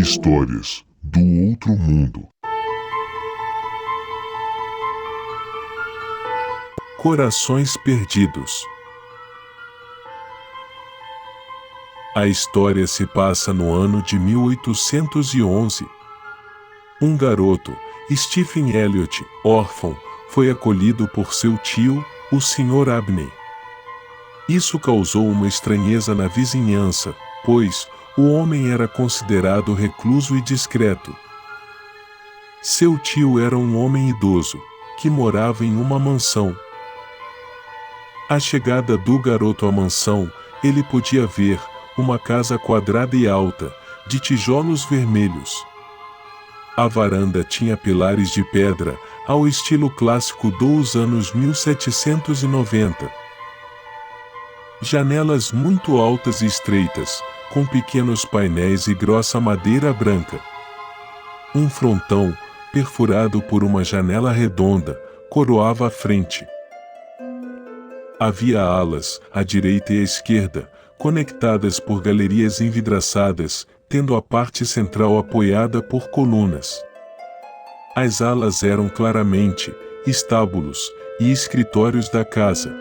Histórias do outro mundo. Corações perdidos. A história se passa no ano de 1811. Um garoto, Stephen Elliott, órfão, foi acolhido por seu tio, o Sr. Abney. Isso causou uma estranheza na vizinhança, pois o homem era considerado recluso e discreto. Seu tio era um homem idoso, que morava em uma mansão. À chegada do garoto à mansão, ele podia ver uma casa quadrada e alta, de tijolos vermelhos. A varanda tinha pilares de pedra, ao estilo clássico dos anos 1790. Janelas muito altas e estreitas, com pequenos painéis e grossa madeira branca. Um frontão, perfurado por uma janela redonda, coroava a frente. Havia alas, à direita e à esquerda, conectadas por galerias envidraçadas, tendo a parte central apoiada por colunas. As alas eram claramente estábulos e escritórios da casa.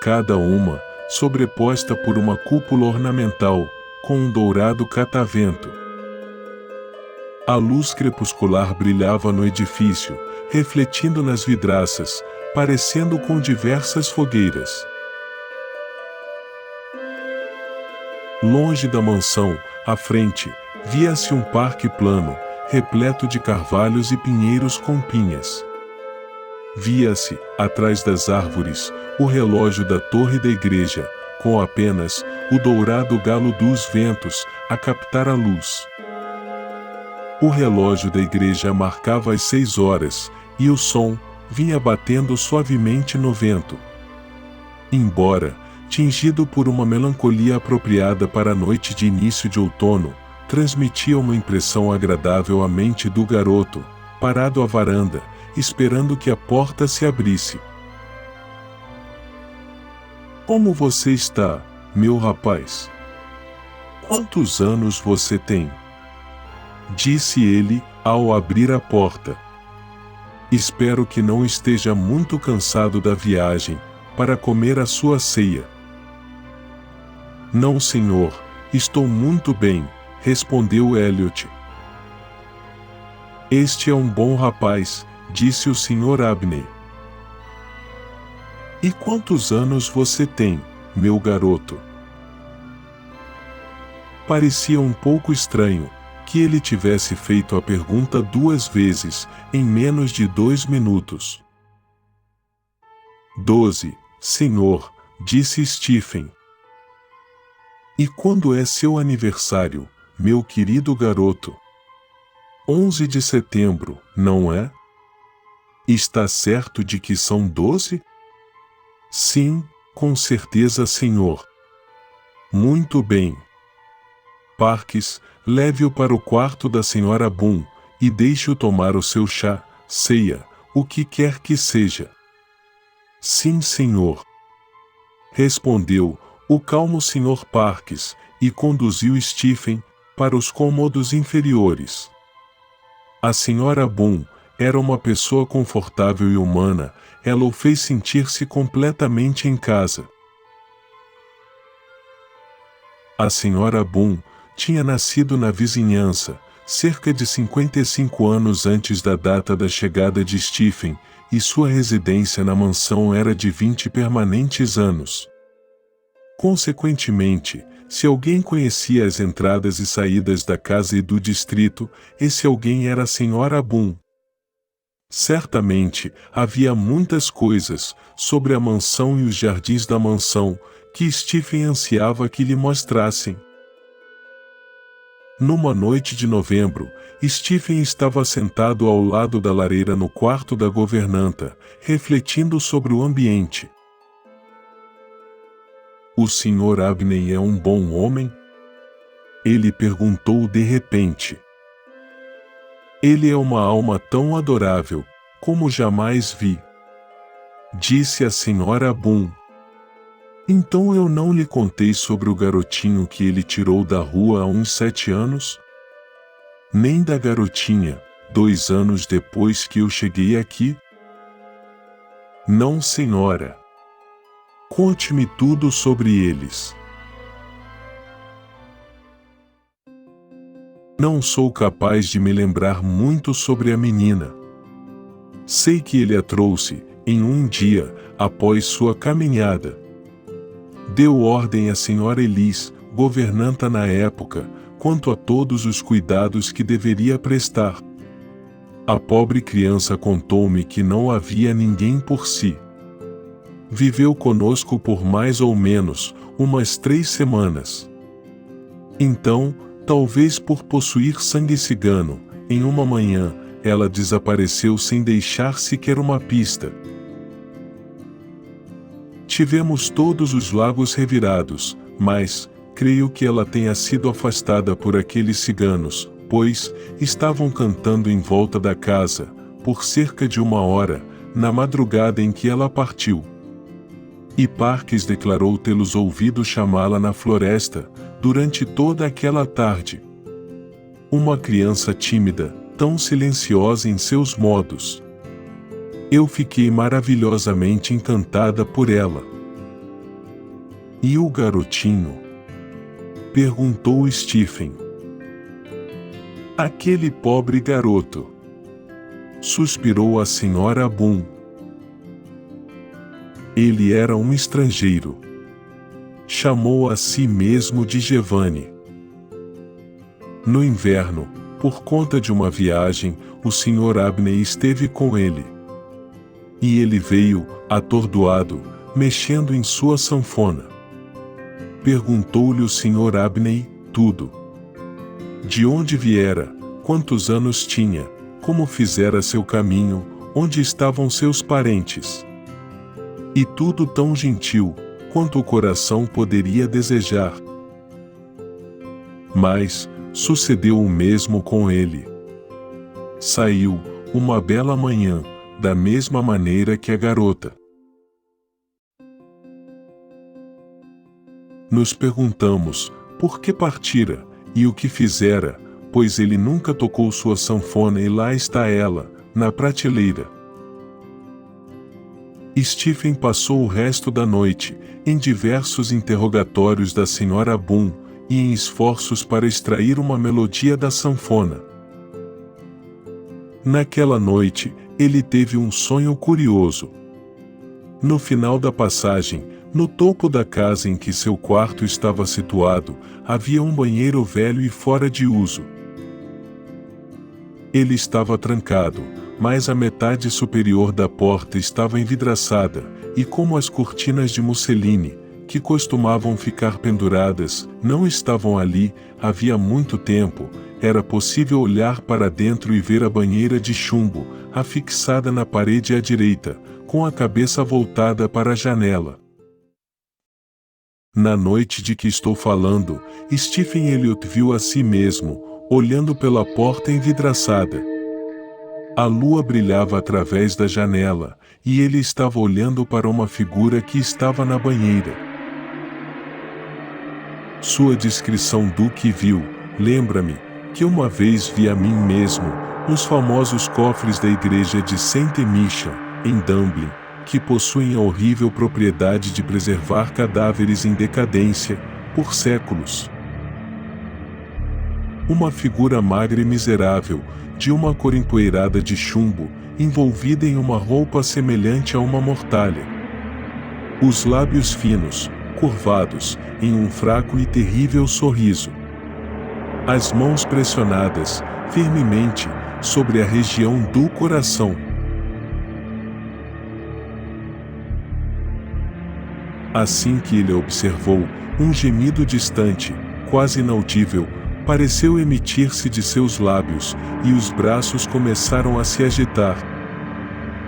Cada uma sobreposta por uma cúpula ornamental, com um dourado catavento. A luz crepuscular brilhava no edifício, refletindo nas vidraças, parecendo com diversas fogueiras. Longe da mansão, à frente, via-se um parque plano, repleto de carvalhos e pinheiros com pinhas. Via-se, atrás das árvores, o relógio da torre da igreja, com apenas o dourado galo dos ventos a captar a luz. O relógio da igreja marcava as 6 horas, e o som vinha batendo suavemente no vento. Embora, tingido por uma melancolia apropriada para a noite de início de outono, transmitia uma impressão agradável à mente do garoto, parado à varanda, esperando que a porta se abrisse. "Como você está, meu rapaz? Quantos anos você tem?" disse ele, ao abrir a porta. "Espero que não esteja muito cansado da viagem, para comer a sua ceia." "Não, senhor, estou muito bem", respondeu Elliott. "Este é um bom rapaz", disse o Sr. Abney. "E quantos anos você tem, meu garoto?" Parecia um pouco estranho que ele tivesse feito a pergunta 2 vezes, em menos de 2 minutos. "12, senhor", disse Stephen. "E quando é seu aniversário, meu querido garoto?" 11 de setembro, não é? Está certo de que são 12? "Sim, com certeza, senhor." "Muito bem. Parkes, leve-o para o quarto da Sra. Boone, e deixe-o tomar o seu chá, ceia, o que quer que seja." "Sim, senhor," respondeu o calmo Sr. Parkes, e conduziu Stephen para os cômodos inferiores. A Sra. Boone era uma pessoa confortável e humana, ela o fez sentir-se completamente em casa. A Sra. Boone tinha nascido na vizinhança, cerca de 55 anos antes da data da chegada de Stephen, e sua residência na mansão era de 20 permanentes anos. Consequentemente, se alguém conhecia as entradas e saídas da casa e do distrito, esse alguém era a Sra. Boone. Certamente, havia muitas coisas sobre a mansão e os jardins da mansão que Stephen ansiava que lhe mostrassem. Numa noite de novembro, Stephen estava sentado ao lado da lareira no quarto da governanta, refletindo sobre o ambiente. "O Sr. Abney é um bom homem?" ele perguntou de repente. "Ele é uma alma tão adorável, como jamais vi", disse a Sra. Boone. Então eu não lhe contei sobre o garotinho que ele tirou da rua há uns 7 anos? Nem da garotinha, 2 anos depois que eu cheguei aqui? Não, senhora. Conte-me tudo sobre eles. Não sou capaz de me lembrar muito sobre a menina. Sei que ele a trouxe, em um dia, após sua caminhada. Deu ordem à senhora Elis, governanta na época, quanto a todos os cuidados que deveria prestar. A pobre criança contou-me que não havia ninguém por si. Viveu conosco por mais ou menos umas 3 semanas. Então, talvez por possuir sangue cigano, em uma manhã, ela desapareceu sem deixar sequer uma pista. Tivemos todos os lagos revirados, mas creio que ela tenha sido afastada por aqueles ciganos, pois estavam cantando em volta da casa, por cerca de 1 hora, na madrugada em que ela partiu. E Parques declarou tê-los ouvido chamá-la na floresta, durante toda aquela tarde. Uma criança tímida, tão silenciosa em seus modos. Eu fiquei maravilhosamente encantada por ela. E o garotinho? Perguntou Stephen. Aquele pobre garoto. Suspirou a senhora Boone. Ele era um estrangeiro. Chamou a si mesmo de Giovanni. No inverno, por conta de uma viagem, o Sr. Abney esteve com ele. E ele veio, atordoado, mexendo em sua sanfona. Perguntou-lhe o Sr. Abney tudo. De onde viera, quantos anos tinha, como fizera seu caminho, onde estavam seus parentes. E tudo tão gentil, quanto o coração poderia desejar. Mas sucedeu o mesmo com ele. Saiu, uma bela manhã, da mesma maneira que a garota. Nos perguntamos, por que partira, e o que fizera, pois ele nunca tocou sua sanfona e lá está ela, na prateleira. Stephen passou o resto da noite, em diversos interrogatórios da Sra. Boone, e em esforços para extrair uma melodia da sanfona. Naquela noite, ele teve um sonho curioso. No final da passagem, no topo da casa em que seu quarto estava situado, havia um banheiro velho e fora de uso. Ele estava trancado, mas a metade superior da porta estava envidraçada, e como as cortinas de musseline, que costumavam ficar penduradas, não estavam ali, havia muito tempo, era possível olhar para dentro e ver a banheira de chumbo, afixada na parede à direita, com a cabeça voltada para a janela. Na noite de que estou falando, Stephen Elliott viu a si mesmo, olhando pela porta envidraçada. A lua brilhava através da janela, e ele estava olhando para uma figura que estava na banheira. Sua descrição do que viu, lembra-me, que uma vez vi a mim mesmo, nos famosos cofres da igreja de Saint Misha, em Dublin, que possuem a horrível propriedade de preservar cadáveres em decadência, por séculos. Uma figura magra e miserável, de uma cor empoeirada de chumbo, envolvida em uma roupa semelhante a uma mortalha. Os lábios finos, curvados, em um fraco e terrível sorriso. As mãos pressionadas, firmemente, sobre a região do coração. Assim que ele a observou, um gemido distante, quase inaudível, pareceu emitir-se de seus lábios, e os braços começaram a se agitar.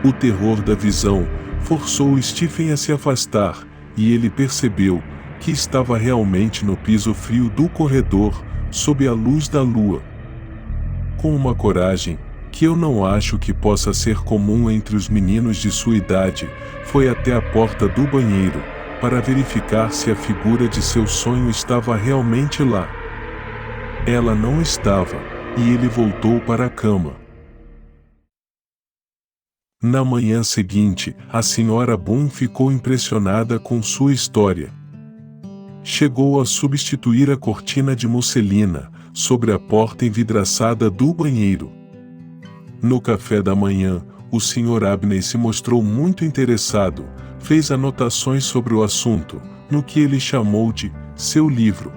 O terror da visão forçou Stephen a se afastar, e ele percebeu que estava realmente no piso frio do corredor, sob a luz da lua. Com uma coragem, que eu não acho que possa ser comum entre os meninos de sua idade, foi até a porta do banheiro, para verificar se a figura de seu sonho estava realmente lá. Ela não estava, e ele voltou para a cama. Na manhã seguinte, a senhora Boone ficou impressionada com sua história. Chegou a substituir a cortina de musselina sobre a porta envidraçada do banheiro. No café da manhã, o Sr. Abney se mostrou muito interessado, fez anotações sobre o assunto, no que ele chamou de seu livro.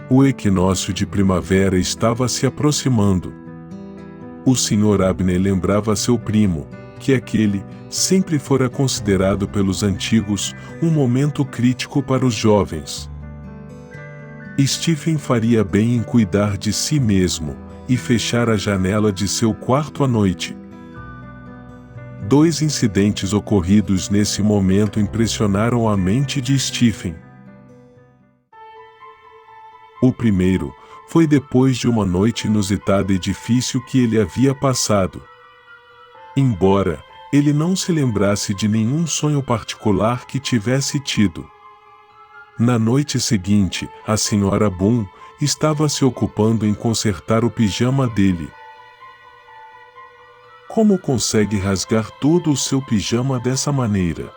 O equinócio de primavera estava se aproximando. O Sr. Abney lembrava a seu primo, que aquele sempre fora considerado pelos antigos um momento crítico para os jovens. Stephen faria bem em cuidar de si mesmo e fechar a janela de seu quarto à noite. 2 incidentes ocorridos nesse momento impressionaram a mente de Stephen. O primeiro foi depois de uma noite inusitada e difícil que ele havia passado. Embora ele não se lembrasse de nenhum sonho particular que tivesse tido. Na noite seguinte, a Sra. Boone estava se ocupando em consertar o pijama dele. Como consegue rasgar todo o seu pijama dessa maneira?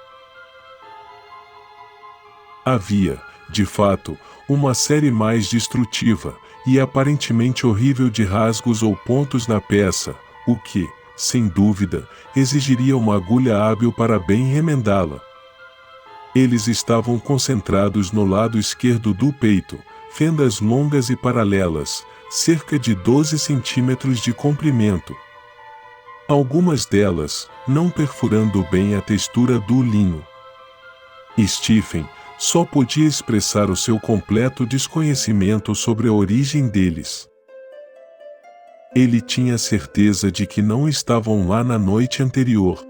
Havia, de fato, uma série mais destrutiva e aparentemente horrível de rasgos ou pontos na peça, o que, sem dúvida, exigiria uma agulha hábil para bem remendá-la. Eles estavam concentrados no lado esquerdo do peito, fendas longas e paralelas, cerca de 12 centímetros de comprimento. Algumas delas, não perfurando bem a textura do linho. Stephen só podia expressar o seu completo desconhecimento sobre a origem deles. Ele tinha certeza de que não estavam lá na noite anterior.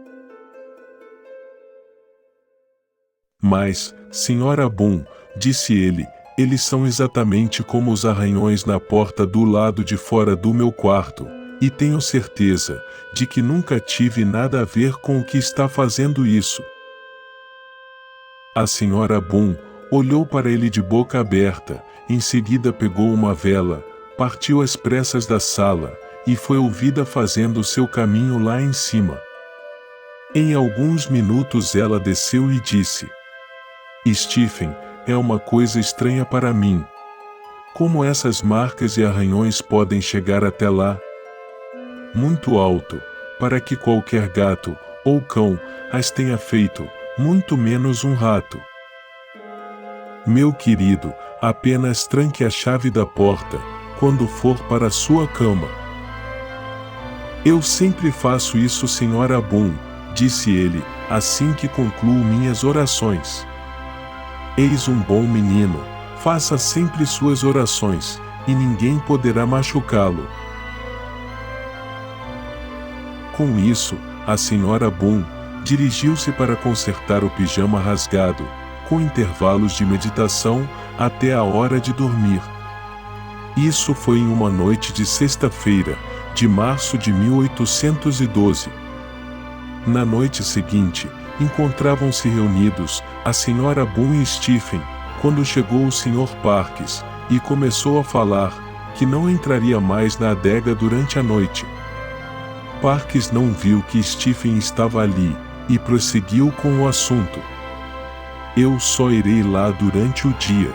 Mas, Sra. Boone, disse ele, eles são exatamente como os arranhões na porta do lado de fora do meu quarto, e tenho certeza de que nunca tive nada a ver com o que está fazendo isso. A Sra. Boone olhou para ele de boca aberta, em seguida pegou uma vela, partiu às pressas da sala, e foi ouvida fazendo seu caminho lá em cima. Em alguns minutos ela desceu e disse: Stephen, é uma coisa estranha para mim. Como essas marcas e arranhões podem chegar até lá? Muito alto, para que qualquer gato ou cão as tenha feito, muito menos um rato. Meu querido, apenas tranque a chave da porta, quando for para sua cama. Eu sempre faço isso, Sra. Boone, disse ele, assim que concluo minhas orações. Eis um bom menino, faça sempre suas orações, e ninguém poderá machucá-lo. Com isso, a Sra. Boone dirigiu-se para consertar o pijama rasgado, com intervalos de meditação, até a hora de dormir. Isso foi em uma noite de sexta-feira, de março de 1812. Na noite seguinte, encontravam-se reunidos, a Sra. Boone e Stephen, quando chegou o Sr. Parkes, e começou a falar, que não entraria mais na adega durante a noite. Parkes não viu que Stephen estava ali, e prosseguiu com o assunto. Eu só irei lá durante o dia.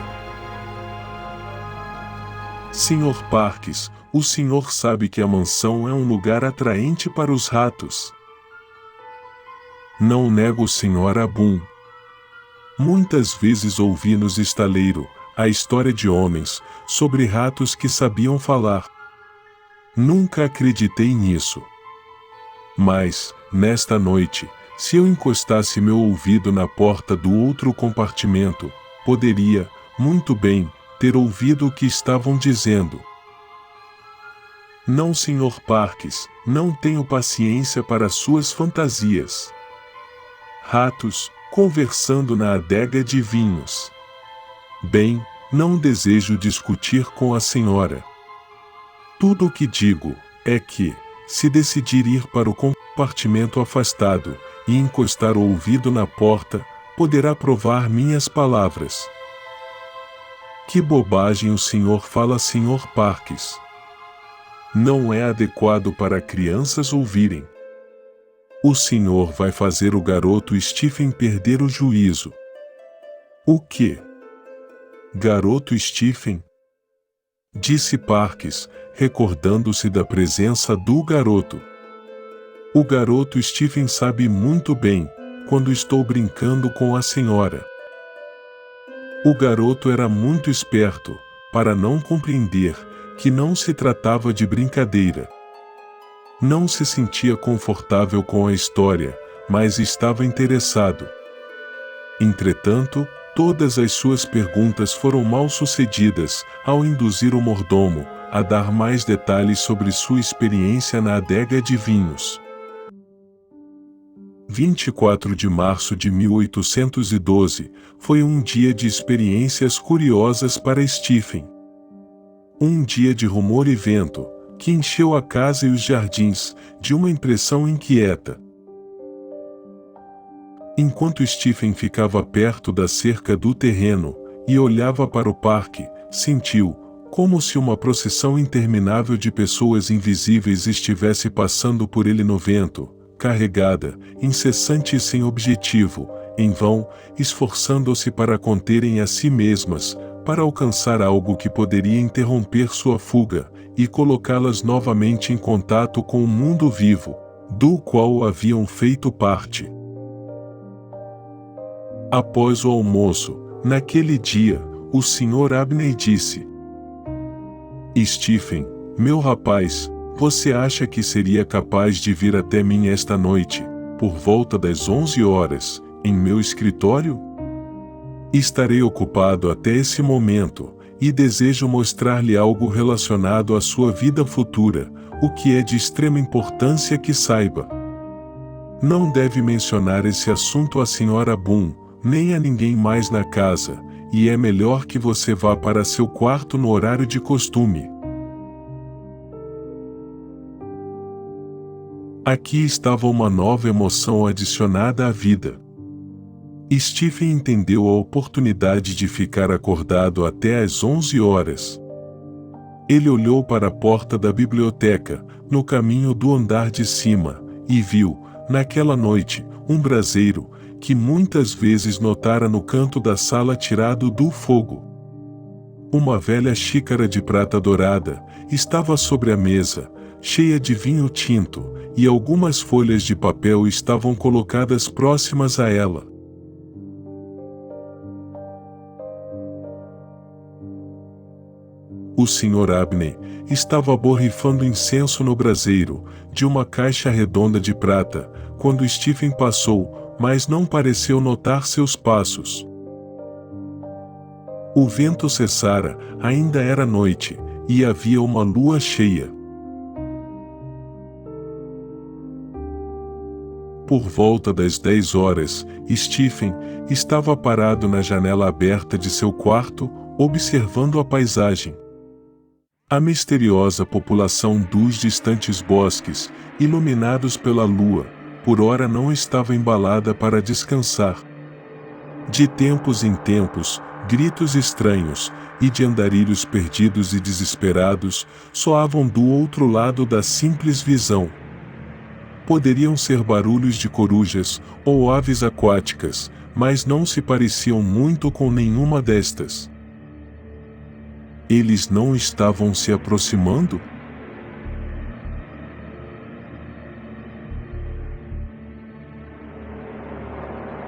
Sr. Parkes, o senhor sabe que a mansão é um lugar atraente para os ratos. Não nego, Sra. Boone. Muitas vezes ouvi nos estaleiro a história de homens sobre ratos que sabiam falar. Nunca acreditei nisso. Mas, nesta noite, se eu encostasse meu ouvido na porta do outro compartimento, poderia, muito bem, ter ouvido o que estavam dizendo. Não, Sr. Parkes, não tenho paciência para suas fantasias. Ratos, conversando na adega de vinhos. Bem, não desejo discutir com a senhora. Tudo o que digo é que, se decidir ir para o compartimento afastado e encostar o ouvido na porta, poderá provar minhas palavras. Que bobagem o senhor fala, Sr. Parks. Não é adequado para crianças ouvirem. O senhor vai fazer o garoto Stephen perder o juízo. O quê? Garoto Stephen? Disse Parks, recordando-se da presença do garoto. O garoto Stephen sabe muito bem, quando estou brincando com a senhora. O garoto era muito esperto, para não compreender que não se tratava de brincadeira. Não se sentia confortável com a história, mas estava interessado. Entretanto, todas as suas perguntas foram mal sucedidas ao induzir o mordomo a dar mais detalhes sobre sua experiência na adega de vinhos. 24 de março de 1812 foi um dia de experiências curiosas para Stephen. Um dia de rumor e vento, que encheu a casa e os jardins de uma impressão inquieta. Enquanto Stephen ficava perto da cerca do terreno e olhava para o parque, sentiu como se uma procissão interminável de pessoas invisíveis estivesse passando por ele no vento, carregada, incessante e sem objetivo, em vão, esforçando-se para conterem a si mesmas, para alcançar algo que poderia interromper sua fuga e colocá-las novamente em contato com o mundo vivo, do qual haviam feito parte. Após o almoço, naquele dia, o Sr. Abney disse: Stephen, meu rapaz, você acha que seria capaz de vir até mim esta noite, por volta das 11 horas, em meu escritório? Estarei ocupado até esse momento, e desejo mostrar-lhe algo relacionado à sua vida futura, o que é de extrema importância que saiba. Não deve mencionar esse assunto à Sra. Boone, nem a ninguém mais na casa, e é melhor que você vá para seu quarto no horário de costume. Aqui estava uma nova emoção adicionada à vida. Stephen entendeu a oportunidade de ficar acordado até às 11 horas. Ele olhou para a porta da biblioteca, no caminho do andar de cima, e viu, naquela noite, um braseiro, que muitas vezes notara no canto da sala tirado do fogo. Uma velha xícara de prata dourada estava sobre a mesa, cheia de vinho tinto, e algumas folhas de papel estavam colocadas próximas a ela. O Sr. Abney estava borrifando incenso no braseiro de uma caixa redonda de prata, quando Stephen passou, mas não pareceu notar seus passos. O vento cessara, ainda era noite, e havia uma lua cheia. Por volta das 10 horas, Stephen estava parado na janela aberta de seu quarto, observando a paisagem. A misteriosa população dos distantes bosques, iluminados pela lua, por ora não estava embalada para descansar. De tempos em tempos, gritos estranhos, e de andarilhos perdidos e desesperados, soavam do outro lado da simples visão. Poderiam ser barulhos de corujas, ou aves aquáticas, mas não se pareciam muito com nenhuma destas. Eles não estavam se aproximando?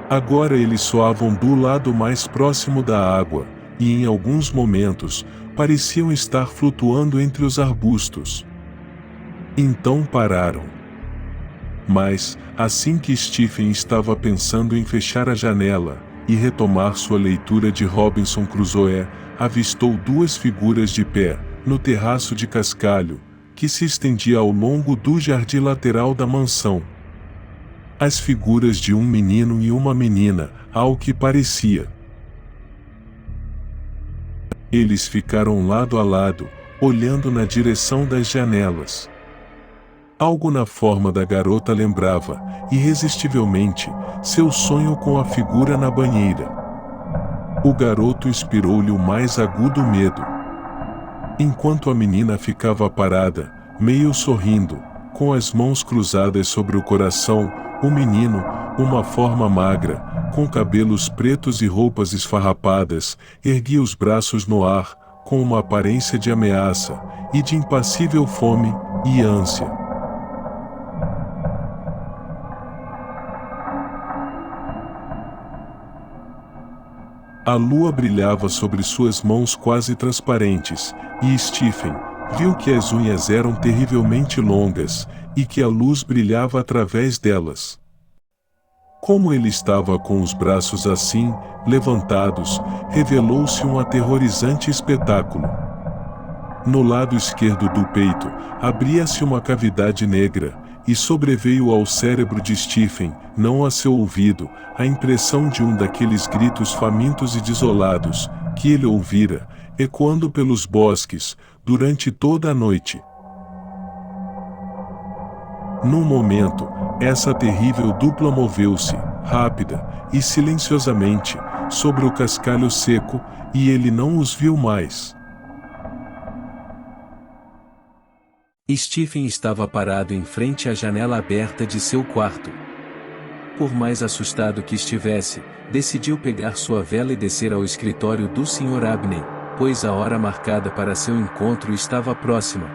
Agora eles soavam do lado mais próximo da água, e em alguns momentos, pareciam estar flutuando entre os arbustos. Então pararam. Mas, assim que Stephen estava pensando em fechar a janela e retomar sua leitura de Robinson Crusoe, avistou duas figuras de pé, no terraço de cascalho, que se estendia ao longo do jardim lateral da mansão. As figuras de um menino e uma menina, ao que parecia. Eles ficaram lado a lado, olhando na direção das janelas. Algo na forma da garota lembrava, irresistivelmente, seu sonho com a figura na banheira. O garoto inspirou-lhe o mais agudo medo. Enquanto a menina ficava parada, meio sorrindo, com as mãos cruzadas sobre o coração, o menino, uma forma magra, com cabelos pretos e roupas esfarrapadas, erguia os braços no ar, com uma aparência de ameaça, e de impassível fome e ânsia. A lua brilhava sobre suas mãos quase transparentes, e Stephen viu que as unhas eram terrivelmente longas, e que a luz brilhava através delas. Como ele estava com os braços assim, levantados, revelou-se um aterrorizante espetáculo. No lado esquerdo do peito, abria-se uma cavidade negra, e sobreveio ao cérebro de Stephen, não a seu ouvido, a impressão de um daqueles gritos famintos e desolados, que ele ouvira, ecoando pelos bosques, durante toda a noite. Num momento, essa terrível dupla moveu-se, rápida e silenciosamente, sobre o cascalho seco, e ele não os viu mais. Stephen estava parado em frente à janela aberta de seu quarto. Por mais assustado que estivesse, decidiu pegar sua vela e descer ao escritório do Sr. Abney, pois a hora marcada para seu encontro estava próxima.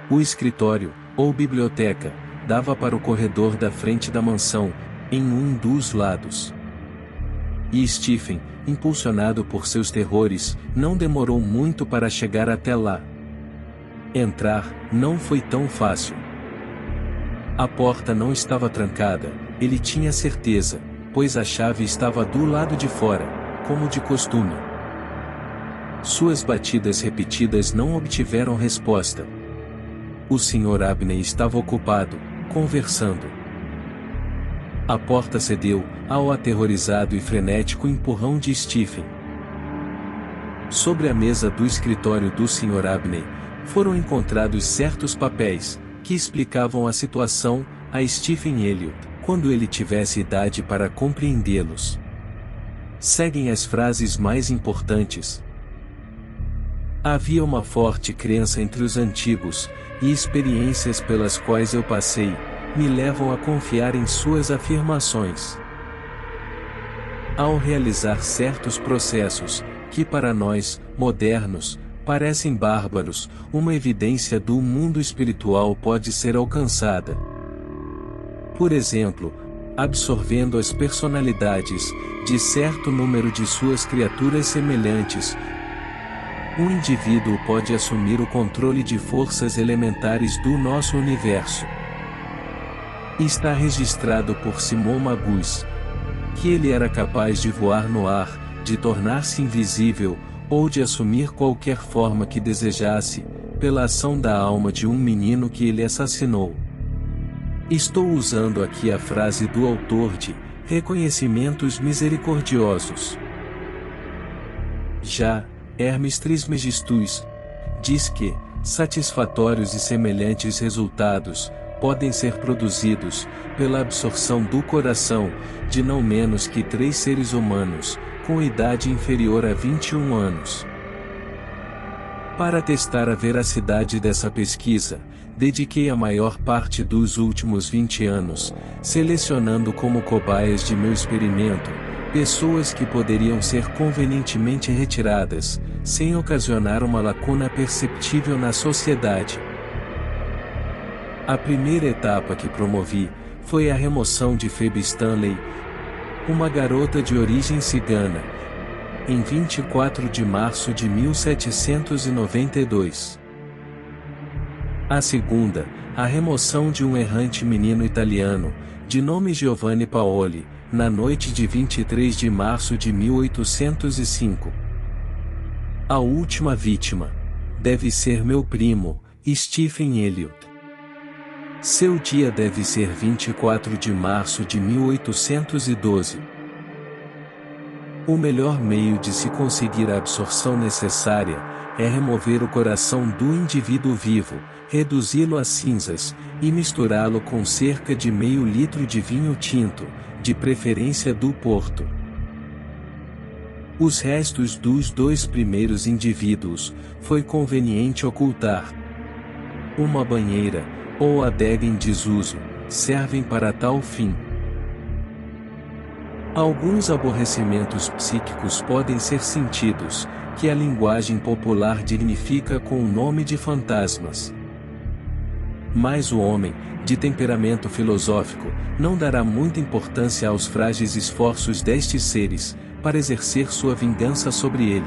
O escritório, ou biblioteca, dava para o corredor da frente da mansão, em um dos lados. E Stephen, impulsionado por seus terrores, não demorou muito para chegar até lá. Entrar não foi tão fácil. A porta não estava trancada, ele tinha certeza, pois a chave estava do lado de fora, como de costume. Suas batidas repetidas não obtiveram resposta. O Sr. Abney estava ocupado, conversando. A porta cedeu ao aterrorizado e frenético empurrão de Stephen. Sobre a mesa do escritório do Sr. Abney, foram encontrados certos papéis, que explicavam a situação a Stephen Elliott, quando ele tivesse idade para compreendê-los. Seguem as frases mais importantes. Havia uma forte crença entre os antigos, e experiências pelas quais eu passei, me levam a confiar em suas afirmações. Ao realizar certos processos, que para nós, modernos, parecem bárbaros, uma evidência do mundo espiritual pode ser alcançada. Por exemplo, absorvendo as personalidades de certo número de suas criaturas semelhantes, um indivíduo pode assumir o controle de forças elementares do nosso universo. Está registrado por Simon Magus que ele era capaz de voar no ar, de tornar-se invisível, ou de assumir qualquer forma que desejasse, pela ação da alma de um menino que ele assassinou. Estou usando aqui a frase do autor de Reconhecimentos Misericordiosos. Já Hermes Trismegistus diz que satisfatórios e semelhantes resultados podem ser produzidos pela absorção do coração de não menos que 3 seres humanos, com idade inferior a 21 anos. Para testar a veracidade dessa pesquisa, dediquei a maior parte dos últimos 20 anos, selecionando como cobaias de meu experimento, pessoas que poderiam ser convenientemente retiradas, sem ocasionar uma lacuna perceptível na sociedade. A primeira etapa que promovi, foi a remoção de Phoebe Stanley, uma garota de origem cigana, em 24 de março de 1792. A segunda, a remoção de um errante menino italiano, de nome Giovanni Paoli, na noite de 23 de março de 1805. A última vítima deve ser meu primo, Stephen Elliott. Seu dia deve ser 24 de março de 1812. O melhor meio de se conseguir a absorção necessária é remover o coração do indivíduo vivo, reduzi-lo a cinzas, e misturá-lo com cerca de meio litro de vinho tinto, de preferência do Porto. Os restos dos 2 primeiros indivíduos, foi conveniente ocultar. Uma banheira, ou adega em desuso, servem para tal fim. Alguns aborrecimentos psíquicos podem ser sentidos, que a linguagem popular dignifica com o nome de fantasmas. Mas o homem, de temperamento filosófico, não dará muita importância aos frágeis esforços destes seres, para exercer sua vingança sobre ele.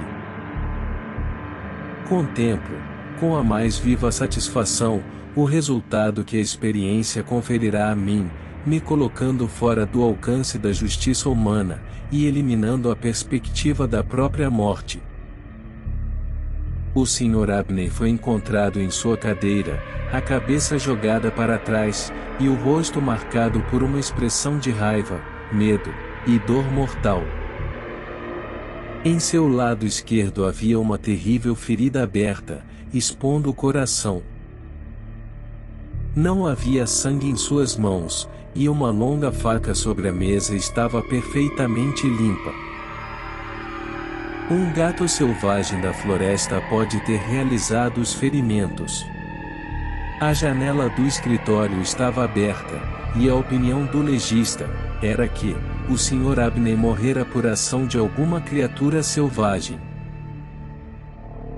Contemplo, com a mais viva satisfação, o resultado que a experiência conferirá a mim, me colocando fora do alcance da justiça humana, e eliminando a perspectiva da própria morte. O Sr. Abney foi encontrado em sua cadeira, a cabeça jogada para trás, e o rosto marcado por uma expressão de raiva, medo e dor mortal. Em seu lado esquerdo havia uma terrível ferida aberta, expondo o coração. Não havia sangue em suas mãos, e uma longa faca sobre a mesa estava perfeitamente limpa. Um gato selvagem da floresta pode ter realizado os ferimentos. A janela do escritório estava aberta, e a opinião do legista era que o Sr. Abney morrera por ação de alguma criatura selvagem.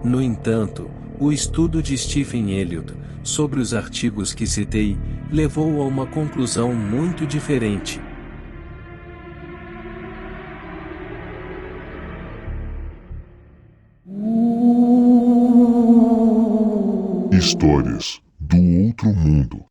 No entanto, o estudo de Stephen Elliott, sobre os artigos que citei, levou a uma conclusão muito diferente. Histórias do outro mundo.